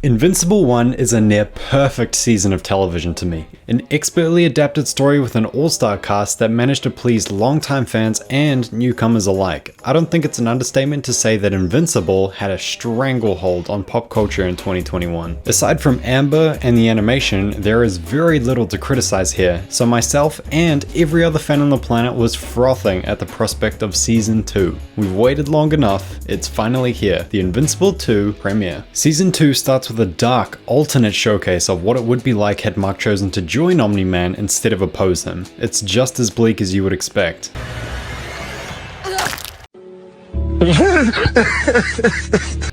Invincible 1 is a near perfect season of television to me. An expertly adapted story with an all-star cast that managed to please longtime fans and newcomers alike. I don't think it's an understatement to say that Invincible had a stranglehold on pop culture in 2021. Aside from Amber and the animation, there is very little to criticize here, so myself and every other fan on the planet was frothing at the prospect of Season 2. We've waited long enough, it's finally here, the Invincible 2 premiere. Season 2 starts with a dark, alternate showcase of what it would be like had Mark chosen to join Omni-Man instead of oppose him. It's just as bleak as you would expect.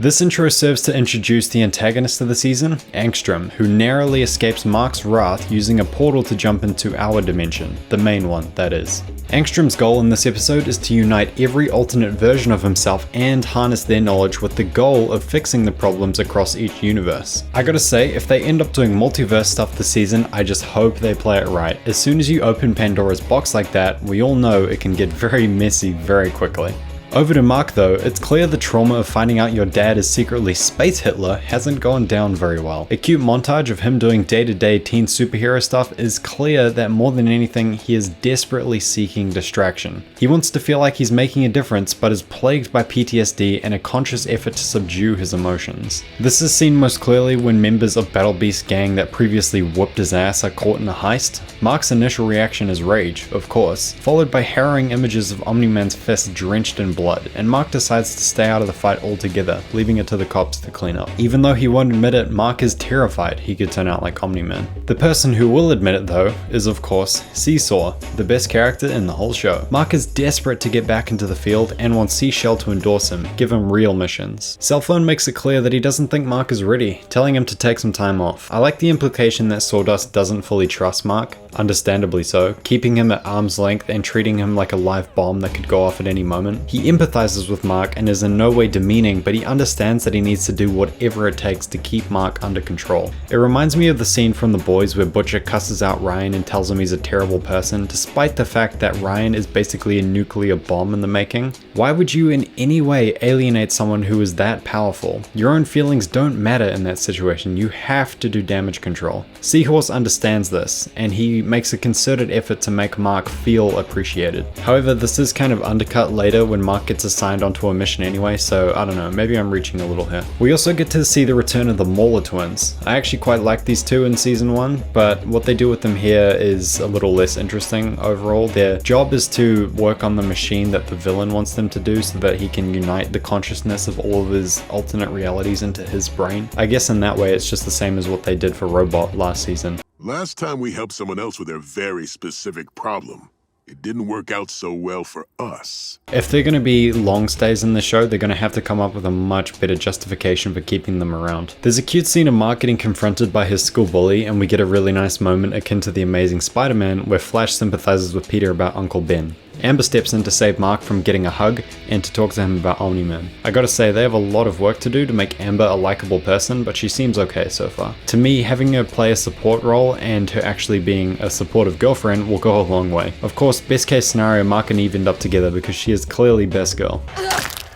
This intro serves to introduce the antagonist of the season, Angstrom, who narrowly escapes Mark's wrath using a portal to jump into our dimension, the main one, that is. Angstrom's goal in this episode is to unite every alternate version of himself and harness their knowledge with the goal of fixing the problems across each universe. I gotta say, if they end up doing multiverse stuff this season, I just hope they play it right. As soon as you open Pandora's box like that, we all know it can get very messy very quickly. Over to Mark though, it's clear the trauma of finding out your dad is secretly Space Hitler hasn't gone down very well. A cute montage of him doing day-to-day teen superhero stuff is clear that more than anything, he is desperately seeking distraction. He wants to feel like he's making a difference, but is plagued by PTSD and a conscious effort to subdue his emotions. This is seen most clearly when members of Battle Beast's gang that previously whooped his ass are caught in a heist. Mark's initial reaction is rage, of course, followed by harrowing images of Omni-Man's fist drenched in blood, and Mark decides to stay out of the fight altogether, leaving it to the cops to clean up. Even though he won't admit it, Mark is terrified he could turn out like Omni-Man. The person who will admit it though is of course Seesaw, the best character in the whole show. Mark is desperate to get back into the field and wants Seashell to endorse him, give him real missions. Cellphone makes it clear that he doesn't think Mark is ready, telling him to take some time off. I like the implication that Sawdust doesn't fully trust Mark, understandably so, keeping him at arm's length and treating him like a live bomb that could go off at any moment. He empathizes with Mark and is in no way demeaning, but he understands that he needs to do whatever it takes to keep Mark under control. It reminds me of the scene from The Boys where Butcher cusses out Ryan and tells him he's a terrible person, despite the fact that Ryan is basically a nuclear bomb in the making. Why would you in any way alienate someone who is that powerful? Your own feelings don't matter in that situation, you have to do damage control. Seahorse understands this, and he makes a concerted effort to make Mark feel appreciated. However, this is kind of undercut later when Mark gets assigned onto a mission anyway, so I don't know, maybe I'm reaching a little here. We also get to see the return of the Mauler twins. I actually quite like these two in season 1, but what they do with them here is a little less interesting overall. Their job is to work on the machine that the villain wants them to do so that he can unite the consciousness of all of his alternate realities into his brain. I guess in that way it's just the same as what they did for Robot last season. Last time we helped someone else with their very specific problem, it didn't work out so well for us. If they're going to be long stays in the show, they're going to have to come up with a much better justification for keeping them around. There's a cute scene of Mark getting confronted by his school bully, and we get a really nice moment akin to the Amazing Spider-Man where Flash sympathizes with Peter about Uncle Ben. Amber steps in to save Mark from getting a hug and to talk to him about Omni-Man. I gotta say, they have a lot of work to do to make Amber a likable person, but she seems okay so far. To me, having her play a support role and her actually being a supportive girlfriend will go a long way. Of course, best case scenario, Mark and Eve end up together because she is clearly best girl.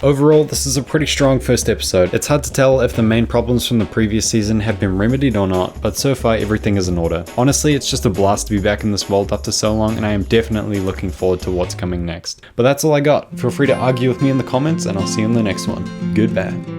Overall, this is a pretty strong first episode. It's hard to tell if the main problems from the previous season have been remedied or not, but so far everything is in order. Honestly, it's just a blast to be back in this world after so long, and I am definitely looking forward to what's coming next. But that's all I got. Feel free to argue with me in the comments, and I'll see you in the next one. Goodbye.